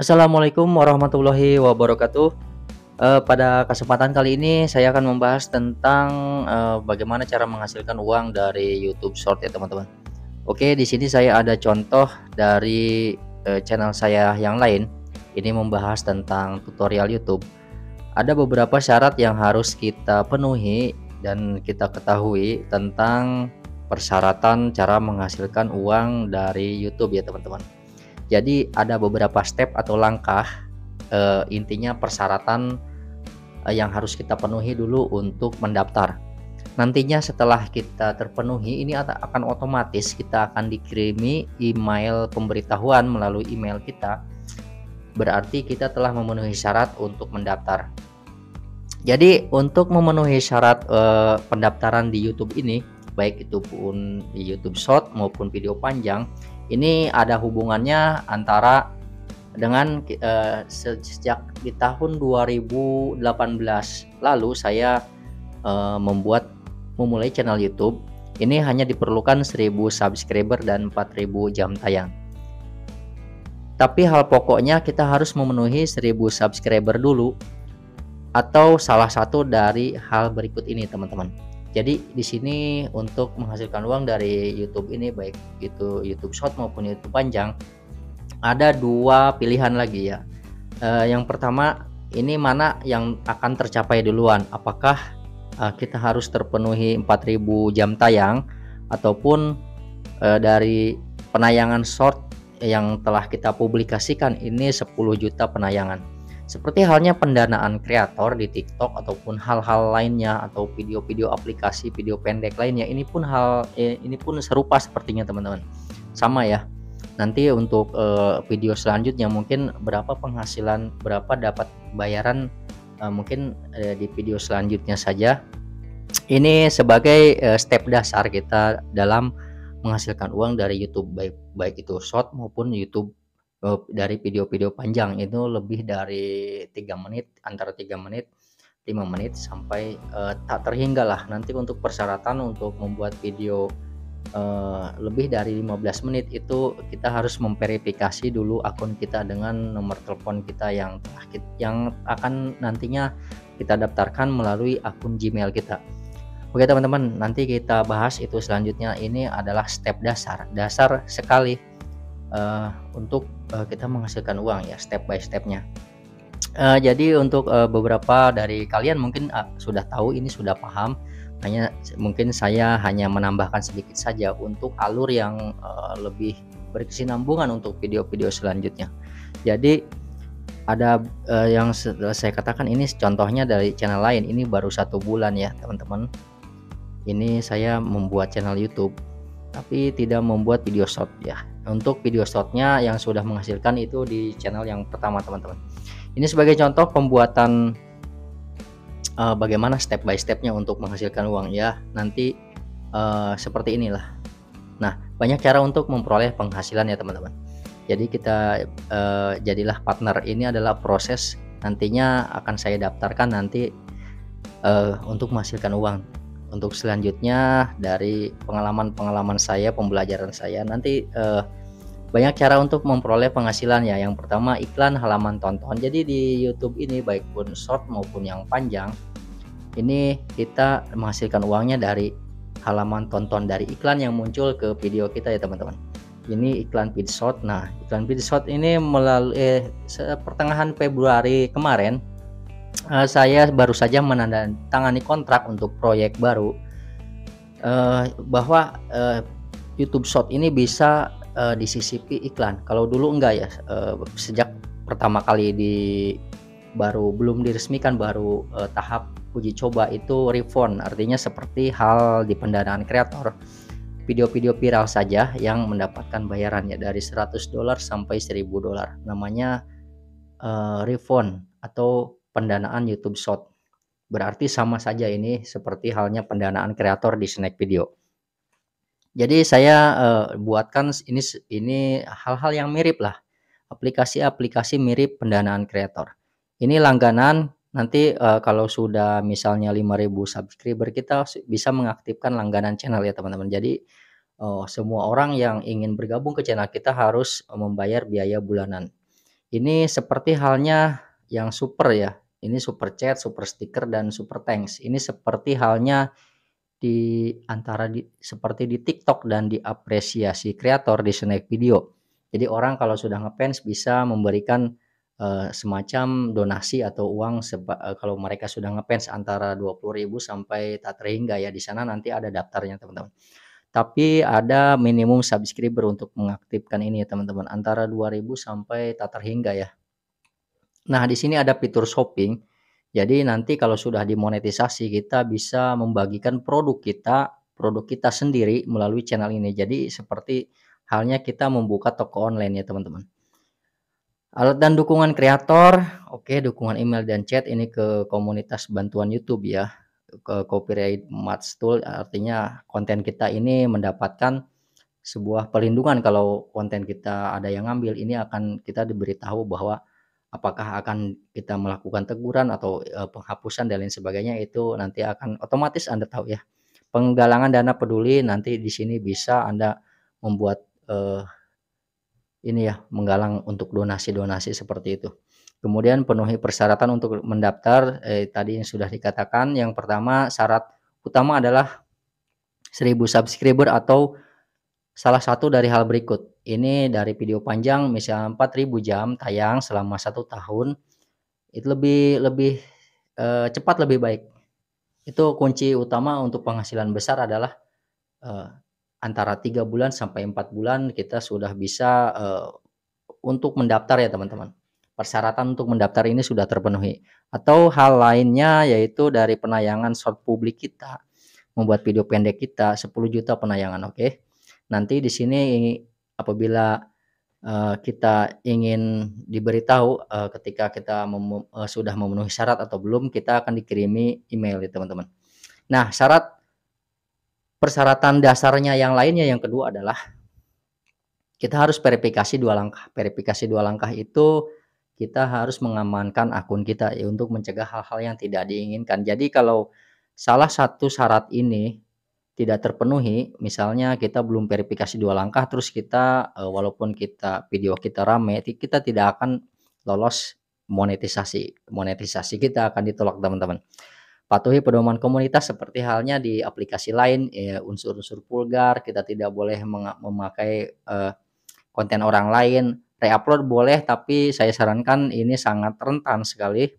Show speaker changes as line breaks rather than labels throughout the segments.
Assalamualaikum warahmatullahi wabarakatuh. Pada kesempatan kali ini saya akan membahas tentang, bagaimana cara menghasilkan uang dari YouTube Short ya teman-teman. Oke, di sini saya ada contoh dari, channel saya yang lain. Ini membahas tentang tutorial YouTube. Ada beberapa syarat yang harus kita penuhi dan kita ketahui tentang persyaratan cara menghasilkan uang dari YouTube ya teman-teman. Jadi ada beberapa step atau langkah, intinya persyaratan, yang harus kita penuhi dulu untuk mendaftar. Nantinya setelah kita terpenuhi ini akan otomatis kita akan dikirimi email pemberitahuan melalui email kita, berarti kita telah memenuhi syarat untuk mendaftar. Jadi untuk memenuhi syarat, pendaftaran di YouTube ini, baik itu pun di YouTube Short maupun video panjang, ini ada hubungannya antara dengan sejak di tahun 2018 lalu saya, memulai channel YouTube. Ini hanya diperlukan 1.000 subscriber dan 4.000 jam tayang. Tapi hal pokoknya kita harus memenuhi 1.000 subscriber dulu atau salah satu dari hal berikut ini teman-teman. Jadi di sini untuk menghasilkan uang dari YouTube ini baik itu YouTube Short maupun YouTube panjang, ada 2 pilihan lagi ya. Yang pertama, ini mana yang akan tercapai duluan? Apakah, kita harus terpenuhi 4.000 jam tayang ataupun, dari penayangan short yang telah kita publikasikan ini 10 juta penayangan. Seperti halnya pendanaan kreator di TikTok ataupun hal-hal lainnya atau video-video aplikasi video pendek lainnya, ini pun serupa sepertinya teman-teman. Sama ya. Nanti untuk, video selanjutnya mungkin berapa dapat bayaran, mungkin, di video selanjutnya saja. Ini sebagai, step dasar kita dalam menghasilkan uang dari YouTube, baik baik itu short maupun YouTube, dari video-video panjang itu lebih dari 3 menit, antara 3 menit, 5 menit sampai, tak terhinggalah. Nanti untuk persyaratan untuk membuat video lebih dari 15 menit itu kita harus memverifikasi dulu akun kita dengan nomor telepon kita yang akan nantinya kita daftarkan melalui akun Gmail kita. Oke teman-teman, nanti kita bahas itu selanjutnya. Ini adalah step dasar sekali, untuk, kita menghasilkan uang ya, step by stepnya. Jadi untuk, beberapa dari kalian mungkin, sudah tahu ini sudah paham, hanya mungkin saya hanya menambahkan sedikit saja untuk alur yang, lebih berkesinambungan untuk video-video selanjutnya. Jadi ada, yang saya katakan ini contohnya dari channel lain, ini baru 1 bulan ya teman-teman. Ini saya membuat channel YouTube, tapi tidak membuat video short ya. Untuk video shortnya yang sudah menghasilkan itu di channel yang pertama teman-teman. Ini sebagai contoh pembuatan, bagaimana step by stepnya untuk menghasilkan uang ya. Nanti, seperti inilah. Nah, banyak cara untuk memperoleh penghasilan ya teman-teman. Jadi kita, jadilah partner. Ini adalah proses nantinya akan saya daftarkan nanti, untuk menghasilkan uang. Untuk selanjutnya dari pengalaman-pengalaman saya, pembelajaran saya nanti, banyak cara untuk memperoleh penghasilan ya. Yang pertama iklan halaman tonton. Jadi di YouTube ini baik pun short maupun yang panjang, ini kita menghasilkan uangnya dari halaman tonton, dari iklan yang muncul ke video kita ya teman-teman. Ini iklan feed short. Nah, iklan feed short ini melalui pertengahan Februari kemarin, saya baru saja menandatangani kontrak untuk proyek baru, bahwa, YouTube Short ini bisa, disisipi iklan. Kalau dulu enggak ya, sejak pertama kali belum diresmikan, baru, tahap uji coba itu refund, artinya seperti hal di pendanaan kreator, video-video viral saja yang mendapatkan bayarannya dari $100 sampai $1.000. Namanya, refund atau pendanaan YouTube Short. Berarti sama saja ini seperti halnya pendanaan kreator di Snack Video. Jadi saya, buatkan ini hal-hal yang mirip lah, aplikasi-aplikasi mirip pendanaan kreator. Ini langganan, nanti, kalau sudah misalnya 5.000 subscriber kita bisa mengaktifkan langganan channel ya teman-teman. Jadi, semua orang yang ingin bergabung ke channel kita harus membayar biaya bulanan. Ini seperti halnya yang super ya, ini super chat, super stiker, dan super thanks. Ini seperti halnya seperti di TikTok dan diapresiasi kreator di snack video. Jadi orang kalau sudah ngefans bisa memberikan, semacam donasi atau uang kalau mereka sudah ngefans antara 20.000 sampai tak terhingga ya, di sana nanti ada daftarnya teman-teman. Tapi ada minimum subscriber untuk mengaktifkan ini ya teman-teman, antara 2.000 sampai tak terhingga ya. Nah, di sini ada fitur shopping. Jadi nanti kalau sudah dimonetisasi kita bisa membagikan produk kita sendiri melalui channel ini. Jadi seperti halnya kita membuka toko online ya teman-teman. Alat dan dukungan kreator, oke, dukungan email dan chat ini ke komunitas bantuan YouTube ya. Ke copyright match tool artinya konten kita ini mendapatkan sebuah perlindungan kalau konten kita ada yang ngambil, ini akan kita diberitahu bahwa apakah akan kita melakukan teguran atau, penghapusan dan lain sebagainya, itu nanti akan otomatis Anda tahu ya. Penggalangan dana peduli nanti di sini bisa Anda membuat, ini ya, menggalang untuk donasi-donasi seperti itu. Kemudian penuhi persyaratan untuk mendaftar, tadi yang sudah dikatakan, yang pertama syarat utama adalah 1.000 subscriber atau salah satu dari hal berikut, ini dari video panjang misalnya 4.000 jam tayang selama 1 tahun, itu lebih lebih, cepat lebih baik. Itu kunci utama untuk penghasilan besar adalah, eee, antara 3 bulan sampai 4 bulan kita sudah bisa, untuk mendaftar ya teman-teman. Persyaratan untuk mendaftar ini sudah terpenuhi. Atau hal lainnya yaitu dari penayangan short publik kita, membuat video pendek kita 10 juta penayangan, oke. Nanti di sini apabila, kita ingin diberitahu, ketika kita sudah memenuhi syarat atau belum, kita akan dikirimi email ya teman-teman. Nah, persyaratan dasarnya yang lainnya yang kedua adalah kita harus verifikasi 2 langkah. Verifikasi 2 langkah itu kita harus mengamankan akun kita ya untuk mencegah hal-hal yang tidak diinginkan. Jadi kalau salah satu syarat ini tidak terpenuhi, misalnya kita belum verifikasi 2 langkah terus kita, walaupun video kita rame, kita tidak akan lolos monetisasi. Monetisasi kita akan ditolak teman-teman. Patuhi pedoman komunitas seperti halnya di aplikasi lain, unsur-unsur vulgar, kita tidak boleh memakai, konten orang lain. Re-upload boleh, tapi saya sarankan ini sangat rentan sekali.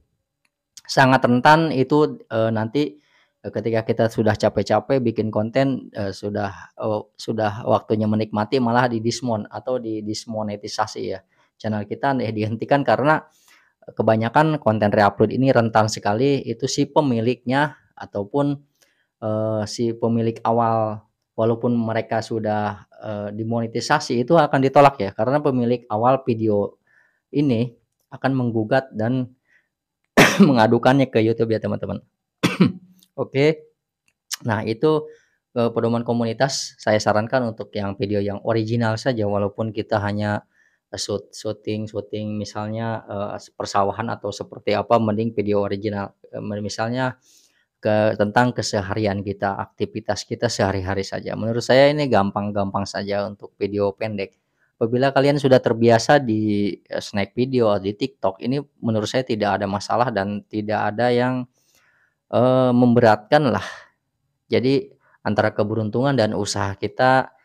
Sangat rentan itu, nanti, ketika kita sudah capek-capek bikin konten, sudah waktunya menikmati malah atau didismonetisasi ya. Channel kita dihentikan karena kebanyakan konten re-upload ini rentan sekali, itu si pemiliknya ataupun, si pemilik awal walaupun mereka sudah, dimonetisasi itu akan ditolak ya, karena pemilik awal video ini akan menggugat dan mengadukannya ke YouTube ya teman-teman. Oke. Nah itu, pedoman komunitas saya sarankan untuk yang video yang original saja walaupun kita hanya, syuting misalnya, persawahan atau seperti apa mending video original, misalnya tentang keseharian kita, aktivitas kita sehari-hari saja. Menurut saya ini gampang-gampang saja untuk video pendek. Apabila kalian sudah terbiasa di, snack video di TikTok, ini menurut saya tidak ada masalah dan tidak ada yang, memberatkan lah. Jadi antara keberuntungan dan usaha kita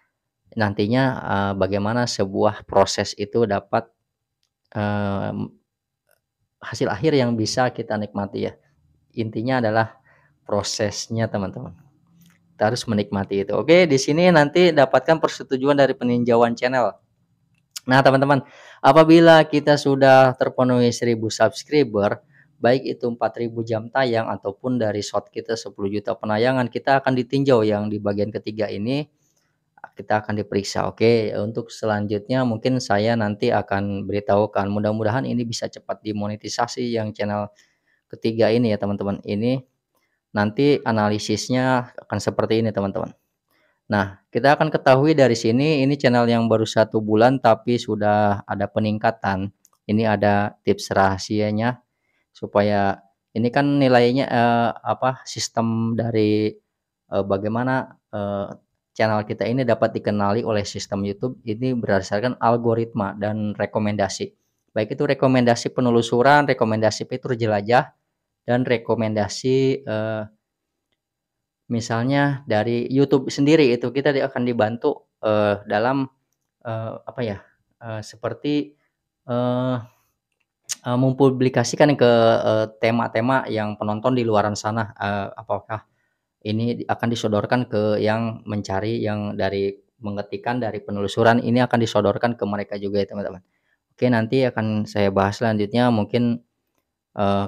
nantinya, bagaimana sebuah proses itu dapat, mmm, hasil akhir yang bisa kita nikmati ya. Intinya adalah prosesnya teman-teman. Kita harus menikmati itu. Oke, di sini nanti dapatkan persetujuan dari peninjauan channel. Nah, teman-teman, apabila kita sudah terpenuhi 1.000 subscriber, baik itu 4.000 jam tayang ataupun dari short kita 10 juta penayangan, kita akan ditinjau yang di bagian ketiga ini, kita akan diperiksa. Oke, untuk selanjutnya mungkin saya nanti akan beritahukan. Mudah-mudahan ini bisa cepat dimonetisasi yang channel ketiga ini ya, teman-teman. Ini nanti analisisnya akan seperti ini teman-teman. Nah, kita akan ketahui dari sini ini channel yang baru 1 bulan tapi sudah ada peningkatan. Ini ada tips rahasianya supaya ini kan nilainya, sistem dari, bagaimana, channel kita ini dapat dikenali oleh sistem YouTube ini berdasarkan algoritma dan rekomendasi. baik itu rekomendasi penelusuran, rekomendasi fitur jelajah, dan rekomendasi, misalnya dari YouTube sendiri itu kita akan dibantu, dalam, apa ya, seperti, eee mempublikasikan ke, tema-tema yang penonton di luaran sana, apakah ini akan disodorkan ke yang mencari yang dari mengetikkan dari penelusuran ini akan disodorkan ke mereka juga ya teman-teman. Oke, nanti akan saya bahas selanjutnya mungkin,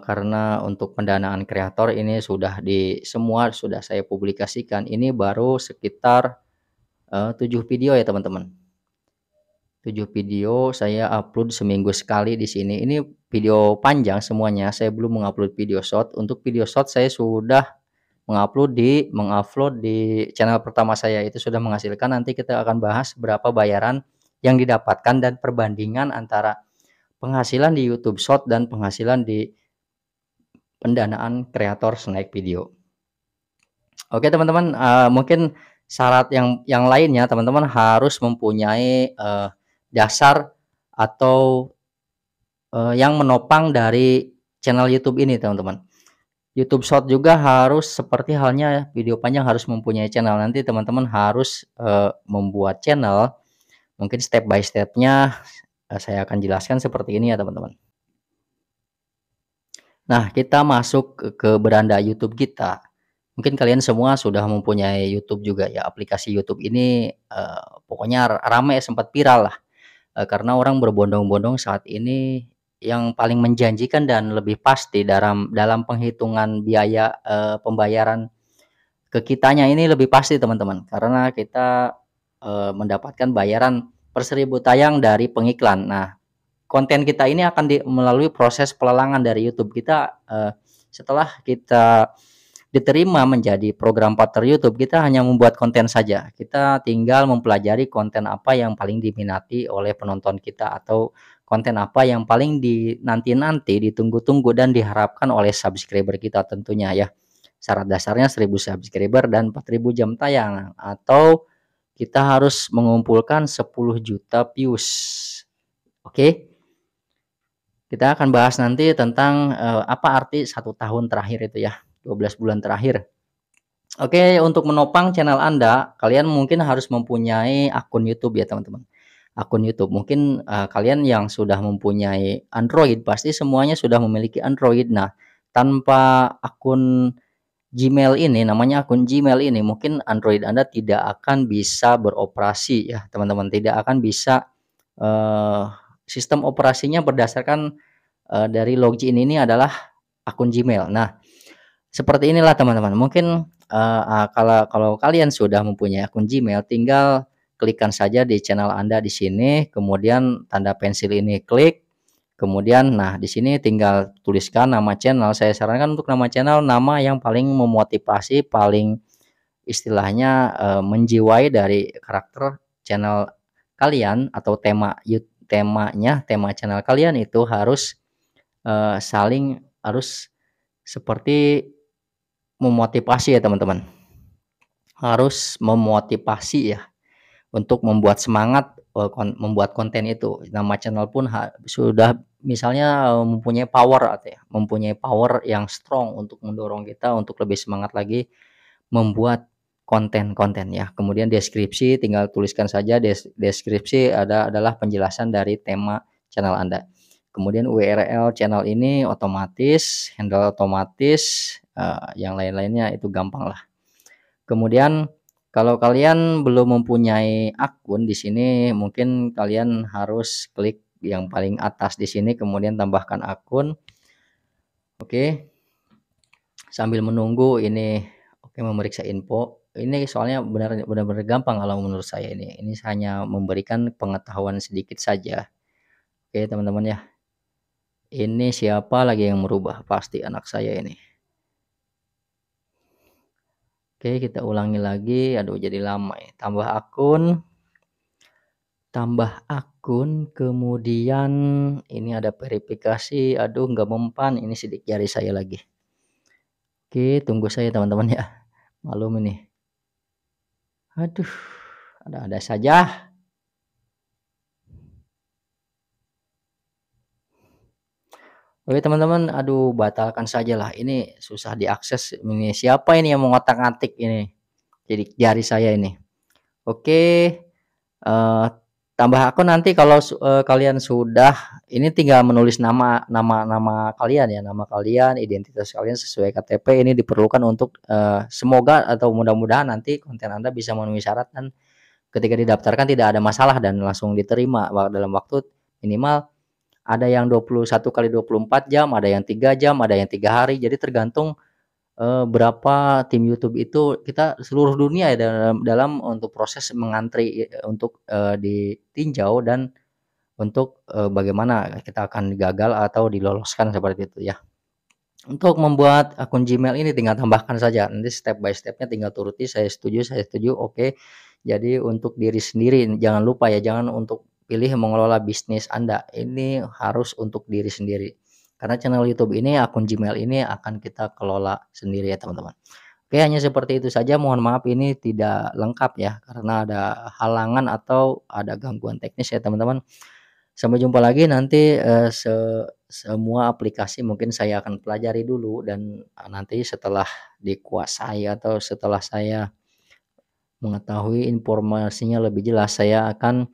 karena untuk pendanaan kreator ini sudah semua sudah saya publikasikan, ini baru sekitar, 7 video ya teman-teman. 7 video saya upload seminggu sekali di sini. Ini video panjang semuanya, saya belum mengupload video short. Untuk video short saya sudah mengupload di channel pertama saya, itu sudah menghasilkan. Nanti kita akan bahas berapa bayaran yang didapatkan dan perbandingan antara penghasilan di YouTube Short dan penghasilan di pendanaan kreator snack video. Oke teman-teman, mungkin syarat yang lainnya teman-teman harus mempunyai, dasar atau, yang menopang dari channel YouTube ini teman-teman. YouTube Short juga harus seperti halnya video panjang harus mempunyai channel. Nanti teman-teman harus, membuat channel, mungkin step by step-nya, saya akan jelaskan seperti ini ya teman-teman. Nah, kita masuk ke beranda YouTube kita. Mungkin kalian semua sudah mempunyai YouTube juga ya, aplikasi YouTube ini, pokoknya rame sempat viral lah, karena orang berbondong-bondong saat ini yang paling menjanjikan dan lebih pasti dalam penghitungan biaya, pembayaran ke kitanya ini lebih pasti teman-teman, karena kita, mendapatkan bayaran per 1.000 tayang dari pengiklan. Nah, konten kita ini akan melalui proses pelelangan dari YouTube kita, setelah kita diterima menjadi program partner YouTube, kita hanya membuat konten saja. Kita tinggal mempelajari konten apa yang paling diminati oleh penonton kita atau konten apa yang paling dinanti-nanti, ditunggu-tunggu dan diharapkan oleh subscriber kita tentunya ya. Syarat dasarnya 1.000 subscriber dan 4.000 jam tayang atau kita harus mengumpulkan 10 juta views. Oke? Kita akan bahas nanti tentang, apa arti 1 tahun terakhir itu ya, 12 bulan terakhir. Oke, untuk menopang channel Anda, kalian mungkin harus mempunyai akun YouTube ya, teman-teman. Akun YouTube, mungkin, kalian yang sudah mempunyai Android, pasti semuanya sudah memiliki Android. Nah, tanpa akun Gmail ini, namanya akun Gmail ini, mungkin Android Anda tidak akan bisa beroperasi ya, teman-teman. Tidak akan bisa, eee, sistem operasinya berdasarkan, dari login ini adalah akun Gmail. Nah, seperti inilah teman-teman, mungkin, kalau kalau kalian sudah mempunyai akun Gmail, tinggal klikkan saja di channel Anda di sini, kemudian tanda pensil ini klik, kemudian nah di sini tinggal tuliskan nama channel. Saya sarankan untuk nama channel, nama yang paling memotivasi, paling istilahnya, menjiwai dari karakter channel kalian atau tema channel kalian itu harus, harus seperti memotivasi ya teman-teman. Harus memotivasi ya, untuk membuat semangat, membuat konten itu. Nama channel pun sudah misalnya, mempunyai power atau ya, mempunyai power yang strong untuk mendorong kita untuk lebih semangat lagi membuat konten-konten ya. Kemudian deskripsi tinggal tuliskan saja deskripsi adalah penjelasan dari tema channel Anda. Kemudian URL channel ini otomatis, handle otomatis, yang lain-lainnya itu gampang lah. Kemudian kalau kalian belum mempunyai akun di sini, mungkin kalian harus klik yang paling atas di sini, kemudian tambahkan akun. Oke. Sambil menunggu ini, oke, memeriksa info. Ini soalnya benar-benar gampang kalau menurut saya ini. Ini hanya memberikan pengetahuan sedikit saja. Oke, teman-teman ya. Ini siapa lagi yang merubah? Pasti anak saya ini. Oke, kita ulangi lagi. Aduh, jadi lama ya. Tambah akun, kemudian ini ada verifikasi. Aduh, nggak mempan. Ini sidik jari saya lagi. Oke, tunggu saya teman-teman ya. Malum ini. Aduh, ada-ada saja. Oke teman-teman, aduh batalkan sajalah, ini susah diakses ini, siapa ini yang mau ngotak-ngatik ini? Jadi jari saya ini. Oke, tambah akun nanti kalau kalian sudah ini tinggal menulis nama kalian ya, nama kalian, identitas kalian sesuai KTP ini diperlukan untuk, semoga atau mudah-mudahan nanti konten Anda bisa memenuhi syarat dan ketika didaftarkan tidak ada masalah dan langsung diterima dalam waktu minimal ada yang 21 kali 24 jam, ada yang 3 jam, ada yang 3 hari. Jadi tergantung, berapa tim YouTube itu kita seluruh dunia ya dalam dalam untuk proses mengantri, untuk, ditinjau dan untuk, bagaimana kita akan gagal atau diloloskan seperti itu ya. Untuk membuat akun Gmail ini tinggal tambahkan saja, nanti step by step-nya tinggal turuti, saya setuju, oke. Jadi untuk diri sendiri, jangan lupa ya, jangan untuk pilih mengelola bisnis Anda, ini harus untuk diri sendiri. Karena channel YouTube ini, akun Gmail ini akan kita kelola sendiri ya teman-teman. Oke, hanya seperti itu saja, mohon maaf ini tidak lengkap ya, karena ada halangan atau ada gangguan teknis ya teman-teman. Sampai jumpa lagi nanti, semua aplikasi mungkin saya akan pelajari dulu dan, nanti setelah dikuasai atau setelah saya mengetahui informasinya lebih jelas, saya akan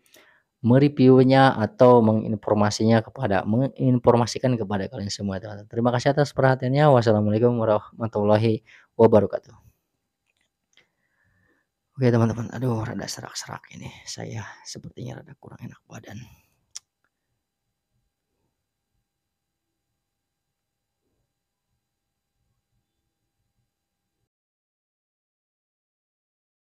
mereviewnya atau menginformasikan kepada kalian semua teman-teman. Terima kasih atas perhatiannya. Wassalamualaikum warahmatullahi wabarakatuh. Oke teman-teman, aduh rada serak-serak ini, saya sepertinya rada kurang enak badan.